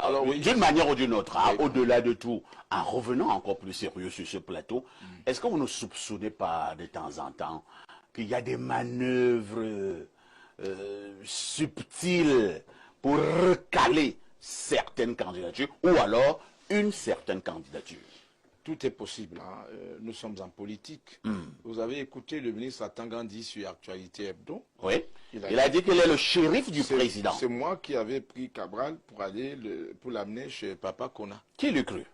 Alors, oui. D'une manière ou d'une autre, hein, Oui. au-delà de tout, en revenant encore plus sérieux sur ce plateau, est-ce que vous ne soupçonnez pas de temps en temps qu'il y a des manœuvres subtiles pour recaler certaines candidatures ou alors une certaine candidature? Tout est possible. Hein. Nous sommes en politique. Vous avez écouté le ministre Atangandi sur Actualité Hebdo. Oui. Il a dit qu'il est le shérif du président. C'est moi qui avais pris Cabral pour l'amener chez Papa Kona. Qui l'eût cru?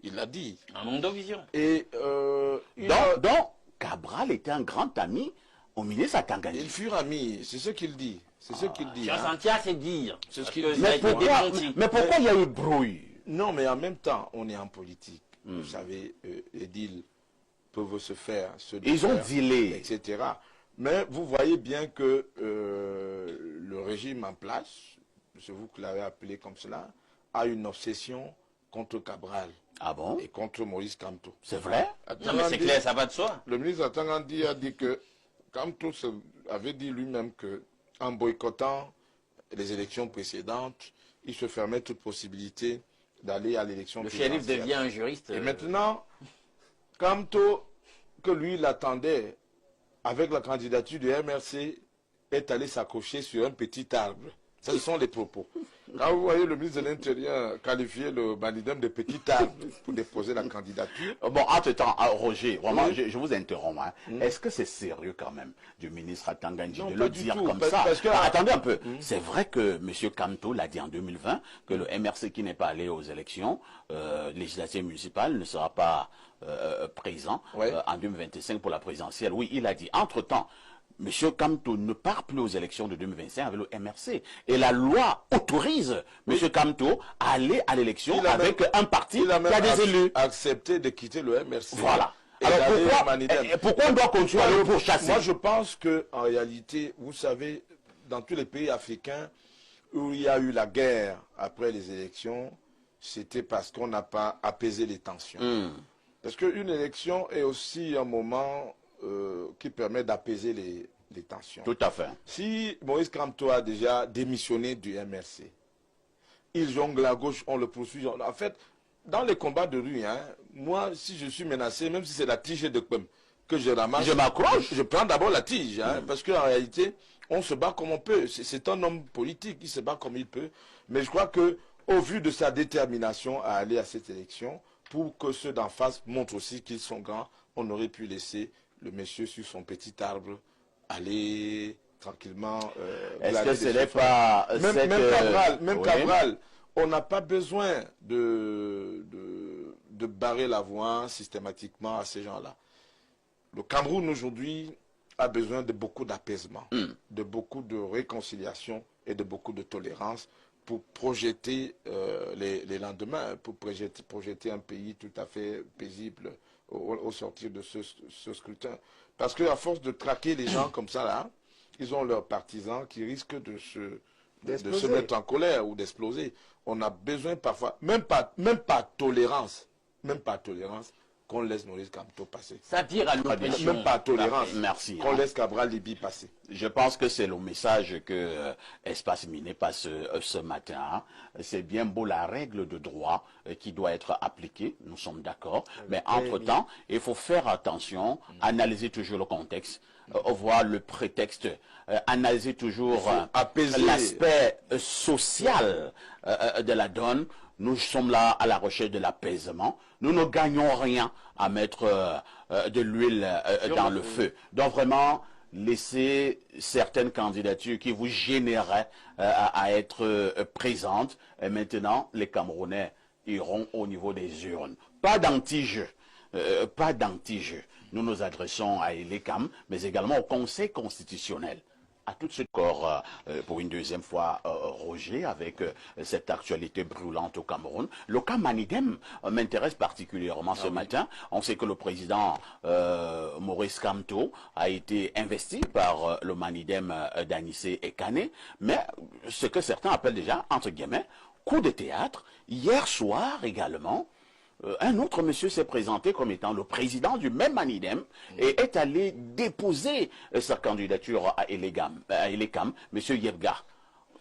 Il l'a dit. Un monde de vision. Et donc, Cabral était un grand ami au ministre Atangandi. ils furent amis. C'est ce qu'il dit. C'est ce qu'il dit. Hein. Santia, c'est dire. C'est ce qu'il Parce dit. que ça a été démenti. Mais pourquoi il y a eu brouille? Non, mais en même temps, on est en politique. Vous savez, les deals peuvent se faire, Ils ont dealé, etc. Mais vous voyez bien que le régime en place, c'est vous qui l'avez appelé comme cela, a une obsession contre Cabral. Ah bon? Et contre Maurice Kamto. C'est vrai? Non, mais c'est clair, ça va de soi. Le ministre Atangandi a dit que Kamto avait dit lui-même que en boycottant les élections précédentes, il se fermait toute possibilité d'aller à l'élection Le présidentielle. shérif devient un juriste. Et maintenant, Kamto, que lui l'attendait avec la candidature du MRC, est allé s'accrocher sur un petit arbre. Ce sont les propos. Quand vous voyez le ministre de l'Intérieur qualifier le Manidem de petit arbre pour déposer la candidature. Bon, entre-temps, Roger, vraiment, je vous interromps. Hein. Est-ce que c'est sérieux quand même du ministre Atangandi de le dire comme ça? Attendez un peu. C'est vrai que M. Kamto l'a dit en 2020, que le MRC qui n'est pas allé aux élections législatives municipales ne sera pas présent en 2025 pour la présidentielle. Oui, il a dit. Entre-temps, M. Kamto ne part plus aux élections de 2025 avec le MRC. Et la loi autorise M. Kamto à aller à l'élection avec un parti qui a des élus. Accepté de quitter le MRC. Voilà. Alors pourquoi on doit continuer à le pourchasser? Moi, je pense qu'en réalité, vous savez, dans tous les pays africains où il y a eu la guerre après les élections, c'était parce qu'on n'a pas apaisé les tensions. Parce qu'une élection est aussi un moment qui permet d'apaiser les tensions. Tout à fait. Si Maurice Kamto a déjà démissionné du MRC, il jongle à gauche, on le poursuit. En fait, dans les combats de rue, hein, moi, si je suis menacé, même si c'est la tige de Pem que je ramasse, je m'accroche. Je prends d'abord la tige, hein, parce qu'en réalité, on se bat comme on peut. C'est un homme politique, il se bat comme il peut. Mais je crois que, au vu de sa détermination à aller à cette élection, pour que ceux d'en face montrent aussi qu'ils sont grands, on aurait pu laisser le monsieur sur son petit arbre aller tranquillement. Est-ce que ce n'est pas même Cabral, on n'a pas besoin de barrer la voie systématiquement à ces gens-là. Le Cameroun aujourd'hui a besoin de beaucoup d'apaisement, de beaucoup de réconciliation et de beaucoup de tolérance pour projeter les lendemains, pour projeter un pays tout à fait paisible au sortir de ce scrutin. Parce qu'à force de traquer les gens comme ça, là, ils ont leurs partisans qui risquent de se mettre en colère ou d'exploser. On a besoin parfois, même pas tolérance, qu'on laisse Maurice Kamto passer. Ça tire à l'oppression. Même pas tolérance. Merci. Qu'on laisse Cabral Libye passer. Je pense que c'est le message que Espace Miné passe ce matin. C'est bien beau la règle de droit qui doit être appliquée, nous sommes d'accord. Mais entre-temps, il faut faire attention, analyser toujours le contexte, voir le prétexte, analyser toujours l'aspect social de la donne. Nous sommes là à la recherche de l'apaisement. Nous ne gagnons rien à mettre de l'huile dans le feu. Donc vraiment, laissez certaines candidatures qui vous généraient à être présentes. Et maintenant, les Camerounais iront au niveau des urnes. Pas d'anti-jeu. Pas d'anti-jeu. Nous nous adressons à Elecam, mais également au Conseil constitutionnel. À tout de suite encore pour une deuxième fois, Roger, avec cette actualité brûlante au Cameroun. Le cas Manidem m'intéresse particulièrement ce matin. On sait que le président Maurice Kamto a été investi par le Manidem d'Anissé et Kané, mais ce que certains appellent déjà, entre guillemets, coup de théâtre. Hier soir également, un autre monsieur s'est présenté comme étant le président du même Manidem et est allé déposer sa candidature à Elecam, monsieur Yebga.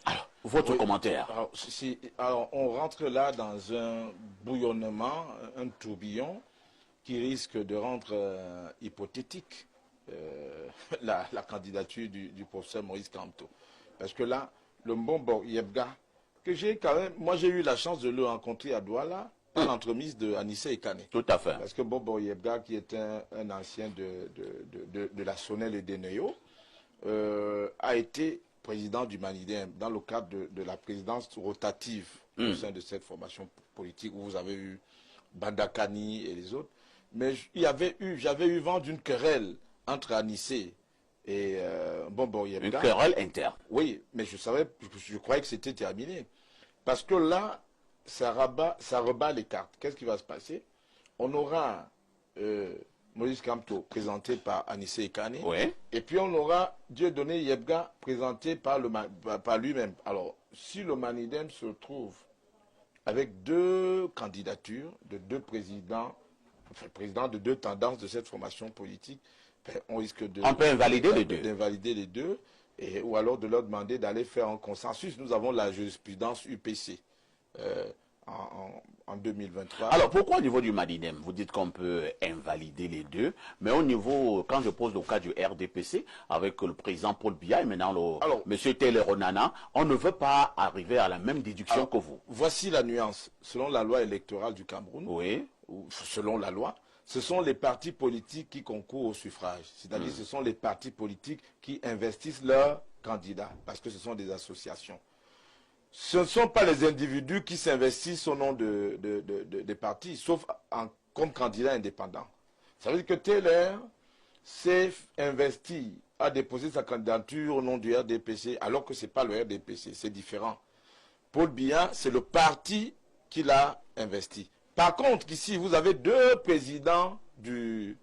Alors, votre commentaire. Alors, on rentre là dans un bouillonnement, un tourbillon qui risque de rendre hypothétique la candidature du professeur Maurice Kamto. Parce que là, le Mbombo Yebga, que j'ai quand même, moi j'ai eu la chance de le rencontrer à Douala, par l'entremise de Anissé Ekane. Tout à fait. Parce que Mbombo Yebga, qui est un ancien de la Sonel et des Néo, a été président du Manidem dans le cadre de la présidence rotative au sein de cette formation politique où vous avez eu Bandakani et les autres. Mais j'avais eu vent d'une querelle entre Anissé et Mbombo Yebga. Une querelle interne. Oui, mais je croyais que c'était terminé. Parce que là, ça rebat les cartes. Qu'est-ce qui va se passer? On aura Maurice Kamto présenté par Anissé Ekane. Oui. Et puis on aura Dieudonné Yebga présenté par lui-même. Alors, si le Manidem se trouve avec deux candidatures de deux présidents, présidents de deux tendances de cette formation politique, on risque on peut invalider les deux. D'invalider les deux, ou alors de leur demander d'aller faire un consensus. Nous avons la jurisprudence UPC en 2023. Alors pourquoi au niveau du Manidem, vous dites qu'on peut invalider les deux, mais au niveau, quand je pose le cas du RDPC, avec le président Paul Biya et maintenant M. Taylor Onana, on ne veut pas arriver à la même déduction que vous. Voici la nuance. Selon la loi électorale du Cameroun, oui. Ou selon la loi, ce sont les partis politiques qui concourent au suffrage. C'est-à-dire ce sont les partis politiques qui investissent leurs candidats, parce que ce sont des associations. Ce ne sont pas les individus qui s'investissent au nom des partis, sauf comme candidat indépendant. Ça veut dire que Taylor s'est investi à déposer sa candidature au nom du RDPC, alors que ce n'est pas le RDPC, c'est différent. Paul Biya, c'est le parti qui l'a investi. Par contre, ici, vous avez deux présidents du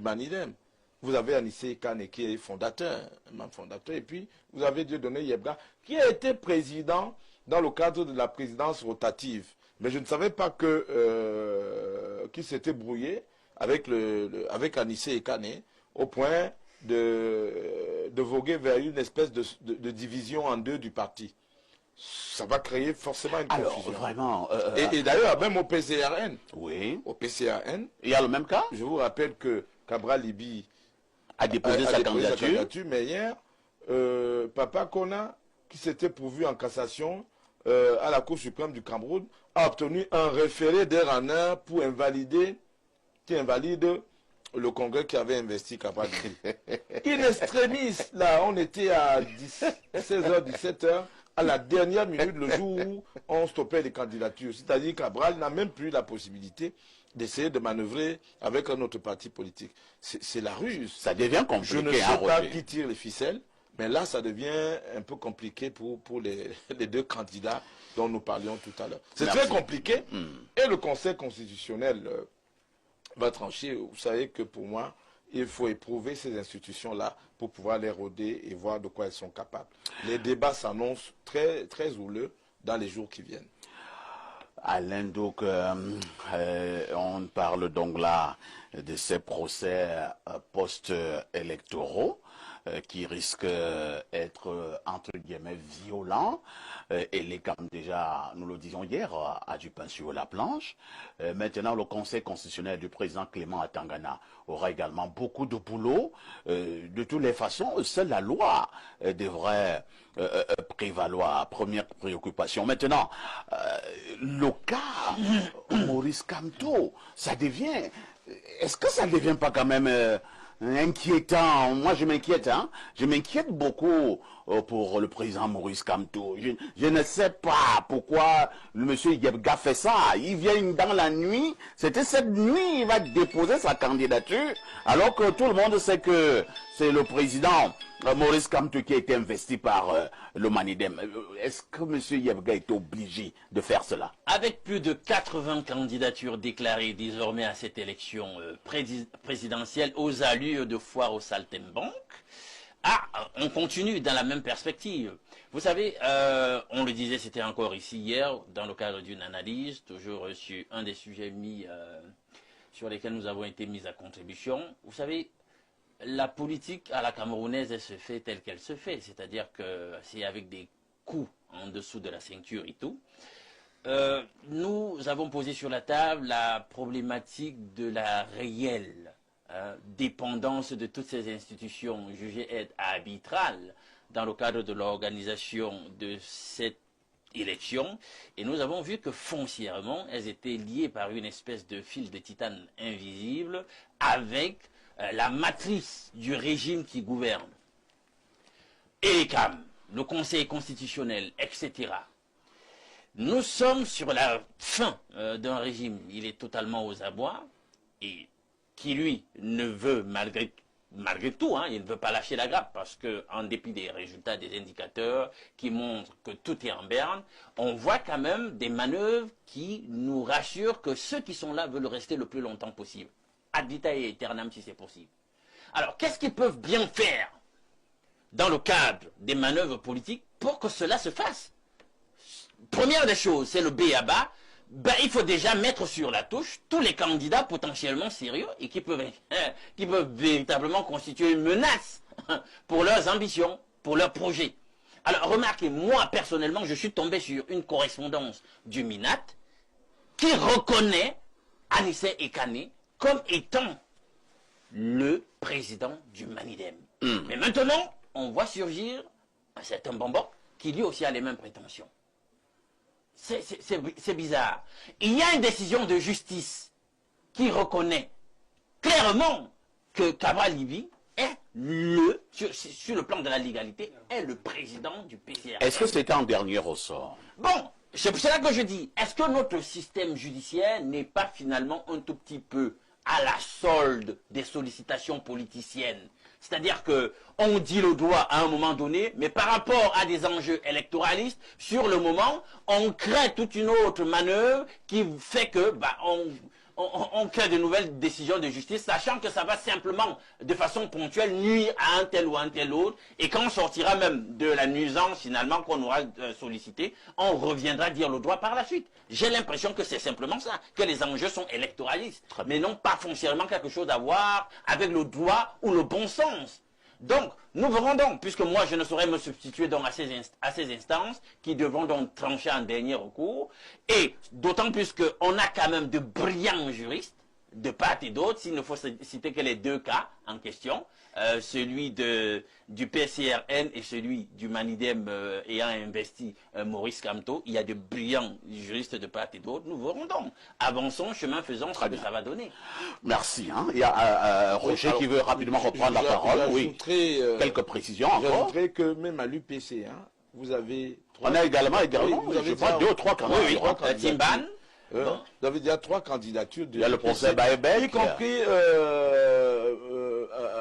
Manidem. Vous avez Anissé Ekane qui est fondateur, membre fondateur, et puis vous avez Dieudonné Yebga qui a été président dans le cadre de la présidence rotative. Mais je ne savais pas qu'il s'était brouillé avec Anissé Ekane au point de voguer vers une espèce de division en deux du parti. Ça va créer forcément une confusion. Alors, vraiment... Et d'ailleurs, même au PCRN, oui. Au PCRN, il y a le même cas. Je vous rappelle que Cabral Libi a déposé sa candidature. Mais hier, Papa Kona, qui s'était pourvu en cassation à la Cour suprême du Cameroun, a obtenu un référé d'air en heure pour invalider, qui invalide le Congrès qui avait investi Cabral Libi. In extremis, là, on était à 16h, 17h. À la dernière minute, le jour où on stoppait les candidatures. C'est-à-dire qu'Abral n'a même plus la possibilité d'essayer de manœuvrer avec un autre parti politique. C'est la ruse. Ça devient compliqué. Je ne sais pas qui tire les ficelles, mais là, ça devient un peu compliqué pour les deux candidats dont nous parlions tout à l'heure. C'est très compliqué. Et le Conseil constitutionnel va trancher. Vous savez que pour moi, il faut éprouver ces institutions-là pour pouvoir les rôder et voir de quoi elles sont capables. Les débats s'annoncent très, très houleux dans les jours qui viennent. Alain, donc, on parle donc là de ces procès post-électoraux qui risquent d'être, entre guillemets, violents. Et les camps, déjà, nous le disions hier, a du pain sur la planche. Maintenant, le Conseil constitutionnel du président Clément Atangana aura également beaucoup de boulot. De toutes les façons, seule la loi devrait prévaloir. Première préoccupation. Maintenant, le cas Maurice Kamto, ça devient... Est-ce que ça ne devient pas quand même inquiétant? Moi, je m'inquiète. Hein? Je m'inquiète beaucoup pour le président Maurice Kamto. Je ne sais pas pourquoi le monsieur Yebga fait ça. Il vient dans la nuit. C'était cette nuit il va déposer sa candidature. Alors que tout le monde sait que c'est le président Maurice Kamto qui a été investi par le Manidem. Est-ce que monsieur Yebga est obligé de faire cela? Avec plus de 80 candidatures déclarées désormais à cette élection présidentielle aux allures de foire au saltimbanque, on continue dans la même perspective. Vous savez, on le disait, c'était encore ici hier, dans le cadre d'une analyse, toujours sur un des sujets sur lesquels nous avons été mis à contribution. Vous savez, la politique à la camerounaise, elle se fait telle qu'elle se fait. C'est-à-dire que c'est avec des coup en dessous de la ceinture et tout. Nous avons posé sur la table la problématique de la réelle dépendance de toutes ces institutions jugées être arbitrales dans le cadre de l'organisation de cette élection. Et nous avons vu que foncièrement, elles étaient liées par une espèce de fil de titane invisible avec la matrice du régime qui gouverne. Et les CAM, le Conseil constitutionnel, etc. Nous sommes sur la fin d'un régime. Il est totalement aux abois et qui, lui, ne veut, malgré tout, il ne veut pas lâcher la grappe parce qu'en dépit des résultats, des indicateurs qui montrent que tout est en berne, on voit quand même des manœuvres qui nous rassurent que ceux qui sont là veulent rester le plus longtemps possible. Ad vitam aeternam si c'est possible. Alors, qu'est-ce qu'ils peuvent bien faire dans le cadre des manœuvres politiques pour que cela se fasse? Première des choses, c'est le b.a.-ba. Il faut déjà mettre sur la touche tous les candidats potentiellement sérieux et qui peuvent véritablement constituer une menace pour leurs ambitions, pour leurs projets. Alors remarquez, moi personnellement, je suis tombé sur une correspondance du MINAT qui reconnaît Anissé Ekane comme étant le président du Manidem. Mais maintenant, on voit surgir un certain Bambok qui lui aussi a les mêmes prétentions. C'est bizarre. Il y a une décision de justice qui reconnaît clairement que Cabral Libye est sur le plan de la légalité, est le président du PCR. Est-ce que c'était en dernier ressort? Bon, c'est pour cela que je dis, est-ce que notre système judiciaire n'est pas finalement un tout petit peu à la solde des sollicitations politiciennes? C'est-à-dire qu'on dit le droit à un moment donné, mais par rapport à des enjeux électoralistes, sur le moment, on crée toute une autre manœuvre qui fait que on crée de nouvelles décisions de justice, sachant que ça va simplement, de façon ponctuelle, nuire à un tel ou un tel autre. Et quand on sortira même de la nuisance, finalement, qu'on aura sollicité, on reviendra dire le droit par la suite. J'ai l'impression que c'est simplement ça, que les enjeux sont électoralistes, mais non pas foncièrement quelque chose à voir avec le droit ou le bon sens. Donc, nous verrons donc, puisque moi je ne saurais me substituer donc à ces instances qui devront donc trancher en dernier recours, et d'autant plus qu'on a quand même de brillants juristes, de part et d'autre, s'il ne faut citer que les deux cas en question, celui du PCRN et celui du Manidem ayant investi Maurice Kamto, il y a de brillants juristes de part et d'autre. Nous verrons donc. Avançons, chemin faisant, ce que ça va donner. Merci. Il y a Roger qui veut rapidement reprendre la parole. Oui. Quelques précisions encore. J'ajouterais que même à l'UPC, vous avez... On a également, je crois, 2 ou 3 candidatures. Timban. Vous avez déjà 3 candidatures. Il y a le procès Baebek. Y compris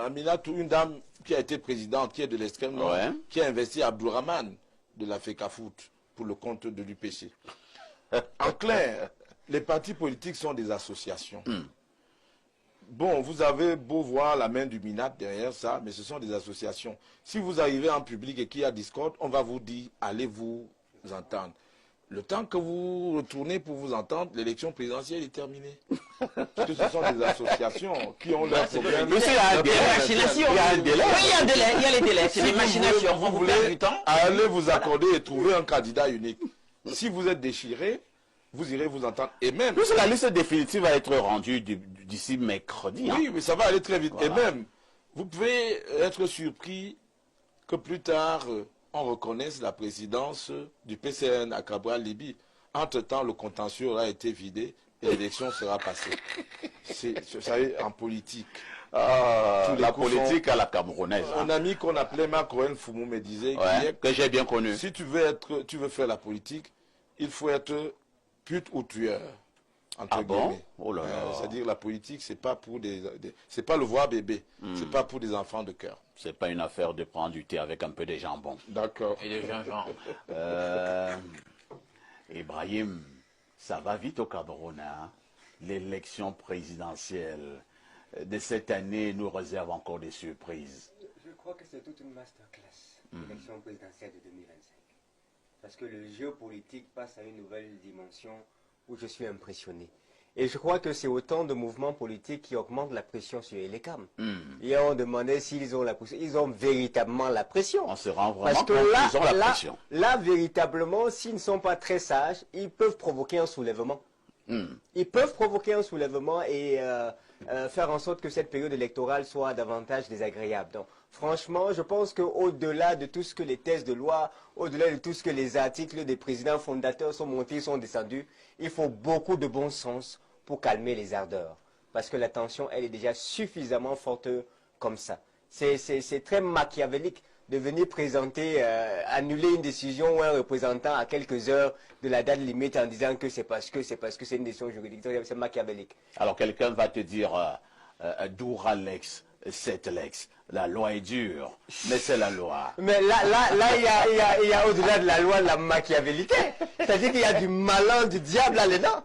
Aminatou, une dame qui a été présidente, qui est de l'extrême nord, qui a investi à Abdourahman de la FECAFOOT pour le compte de l'UPC. En clair, les partis politiques sont des associations. Bon, vous avez beau voir la main du MINAT derrière ça, mais ce sont des associations. Si vous arrivez en public et qu'il y a discorde, on va vous dire, allez vous entendre. Le temps que vous retournez pour vous entendre, l'élection présidentielle est terminée. Parce que ce sont des associations qui ont leurs problèmes. Il y a un délai. Il y a les délais. C'est des machinations. Vous voulez du temps. Allez vous accorder et trouver un candidat unique. Si vous êtes déchiré, vous irez vous entendre. Et même... Puisque la liste définitive va être rendue d'ici mercredi. Oui, mais ça va aller très vite. Voilà. Et même, vous pouvez être surpris que plus tard... on reconnaisse la présidence du PCN à Cabral Libye. Entre-temps, le contentieux aura été vidé et l'élection sera passée. Vous savez, en politique. La politique à la camerounaise. Un ami qu'on appelait Macroen Foumou me disait que j'ai bien connu. Si tu veux faire la politique, il faut être pute ou tueur. Bon? C'est-à-dire la politique, c'est pas pour c'est pas le voir bébé, c'est pas pour des enfants de cœur. C'est pas une affaire de prendre du thé avec un peu de jambon. D'accord. Et de gingembre. Ibrahim, ça va vite au Cameroun. L'élection présidentielle de cette année nous réserve encore des surprises. Je crois que c'est toute une masterclass, l'élection présidentielle de 2025. Parce que le géopolitique passe à une nouvelle dimension où je suis impressionné. Et je crois que c'est autant de mouvements politiques qui augmentent la pression sur les CAM. Et on demandait s'ils ont la pression. Ils ont véritablement la pression. On se rend vraiment Parce que compte là, qu'ils ont la pression. Là, véritablement, s'ils ne sont pas très sages, ils peuvent provoquer un soulèvement. Ils peuvent provoquer un soulèvement et faire en sorte que cette période électorale soit davantage désagréable. Donc, franchement, je pense qu'au-delà de tout ce que les thèses de loi, au-delà de tout ce que les articles des présidents fondateurs sont montés, sont descendus, il faut beaucoup de bon sens pour calmer les ardeurs. Parce que la tension, elle est déjà suffisamment forte comme ça. C'est très machiavélique de venir présenter, annuler une décision ou un représentant à quelques heures de la date limite en disant que c'est parce que c'est une décision juridique. C'est machiavélique. Alors quelqu'un va te dire, Doura Lex, c'est Lex. La loi est dure, mais c'est la loi. Mais là, il y a au-delà de la loi la machiavélité. C'est-à-dire qu'il y a du malin, du diable là-dedans.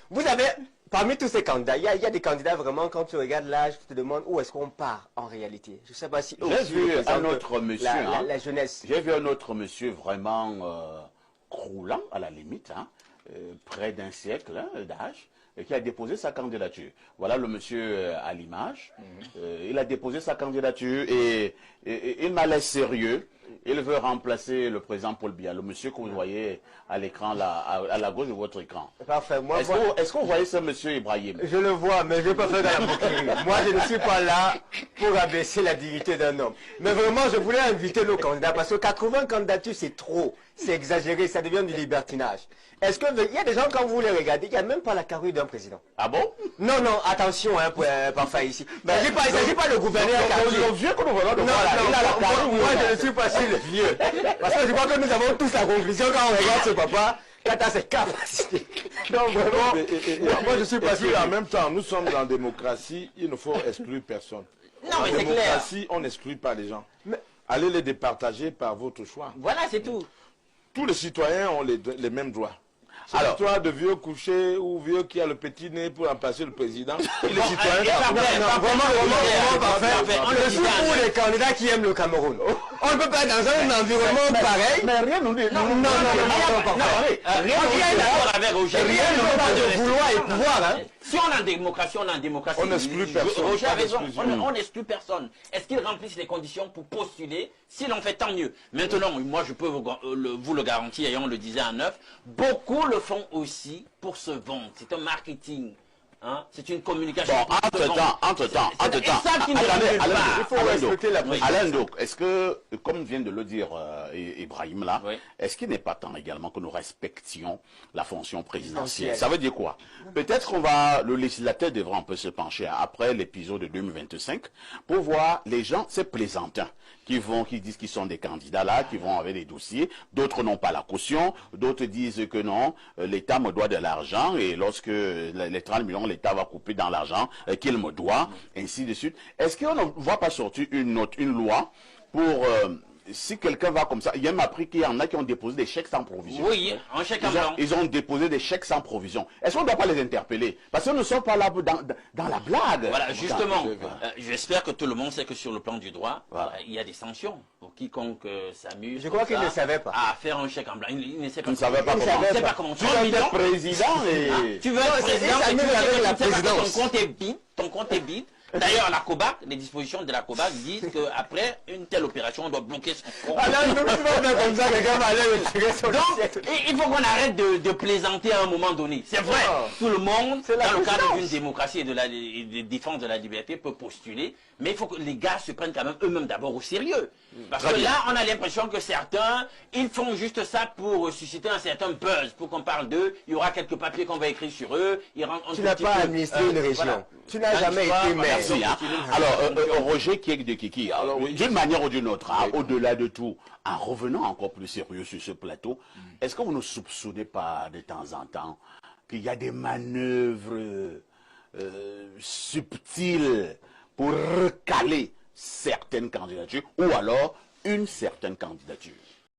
Vous avez, parmi tous ces candidats, il y a des candidats vraiment, quand tu regardes l'âge, tu te demandes où est-ce qu'on part en réalité. Je ne sais pas si... J'ai vu un autre monsieur, la jeunesse. J'ai vu un autre monsieur vraiment croulant, à la limite, près d'un siècle d'âge, qui a déposé sa candidature. Voilà le monsieur à l'image. Il a déposé sa candidature et il m'a l'air sérieux. Il veut remplacer le président Paul Biya, le monsieur que vous voyez à l'écran, à la gauche de votre écran. Parfait. Est-ce que vous voyez ce monsieur Ibrahim? Je le vois, mais je ne vais pas faire de la moquerie. Moi, je ne suis pas là pour abaisser la dignité d'un homme. Mais vraiment, je voulais inviter nos candidats, parce que 80 candidatures, c'est trop. C'est exagéré, ça devient du libertinage. Est-ce qu'il y a des gens, quand vous les regardez, il n'y a même pas la carrure d'un président? Ah bon? Non, non, attention, parfait ici. Il ne s'agit pas de gouverner un quartier. Le vieux que nous venons de Non, voir moi, je ne suis pas si le vieux. Parce que je crois que nous avons tous la conclusion quand on regarde ce papa, quand à ses capacités. Donc vraiment, moi je suis pas sûr. En même temps, nous sommes en démocratie, il ne faut exclure personne. Non, mais En c'est clair. démocratie, on n'exclut pas les gens. Allez les départager par votre choix. Voilà, c'est tout. Tous les citoyens ont les mêmes droits. Alors, l'histoire de vieux couché ou vieux qui a le petit nez pour remplacer le président. Et les Bon, citoyens... Vraiment parfait. Je suis pour les candidats qui aiment le Cameroun. On ne peut pas être dans un environnement pareil. mais rien nous dit. Non, Rien n'est d'accord avec Roger. Rien ne pas de vouloir et pouvoir. Si on est en démocratie, on est en démocratie. On n'exclut personne. Roger a Pas raison. d'exclusion. On n'exclut personne. Est-ce qu'ils remplissent les conditions pour postuler? S'ils l'ont fait, tant mieux. Maintenant, moi, je peux vous le garantir, et on le disait en neuf, beaucoup le font aussi pour se vendre. C'est un marketing. Hein? C'est une communication. Bon, entre-temps, Alain Douk, est-ce que, comme vient de le dire Ibrahim là, Oui. est-ce qu'il n'est pas temps également que nous respections la fonction présidentielle? Ça veut dire quoi? Peut-être le législateur devra un peu se pencher après l'épisode de 2025 pour voir les gens, ces plaisantins, qui disent qu'ils sont des candidats là, qui vont avec des dossiers, d'autres n'ont pas la caution, d'autres disent que non, l'État me doit de l'argent et lorsque les 30 millions, l'État va couper dans l'argent qu'il me doit, ainsi de suite. Est-ce qu'on ne va pas sortir une loi pour... si quelqu'un va comme ça, il y a même appris qu'il y en a qui ont déposé des chèques sans provision. Oui, un chèque en blanc. Ils ont déposé des chèques sans provision. Est-ce qu'on ne doit pas les interpeller? Parce que nous ne sommes pas là dans la blague. Voilà, justement, j'espère que tout le monde sait que sur le plan du droit, il y a des sanctions pour quiconque s'amuse. Je crois qu'il ne savait pas. À faire un chèque en blanc. Il ne sait pas. Il ne savait pas comment. Il ne sait pas comment. Tu veux être président et... Tu veux être président et tu s'amuse avec la présidence. ton compte est vide. D'ailleurs, la COBAC, les dispositions de la COBAC disent qu'après une telle opération, on doit bloquer son compte. Alors, nous faire comme ça, quelqu'un va aller retirer son Donc, il faut qu'on arrête de plaisanter à un moment donné. C'est vrai, tout le monde, dans le cadre d'une démocratie et de défense de la liberté, peut postuler, mais il faut que les gars se prennent quand même eux-mêmes d'abord au sérieux. Parce que là, on a l'impression que certains, ils font juste ça pour susciter un certain buzz, pour qu'on parle d'eux, il y aura quelques papiers qu'on va écrire sur eux. Tu n'as pas administré une région. Voilà. Tu n'as jamais été maire. Merci, hein. Alors, Roger Kiek de Kiki, d'une manière ou d'une autre, au-delà de tout, en revenant encore plus sérieux sur ce plateau, est-ce que vous ne soupçonnez pas de temps en temps qu'il y a des manœuvres subtiles pour recaler certaines candidatures ou alors une certaine candidature?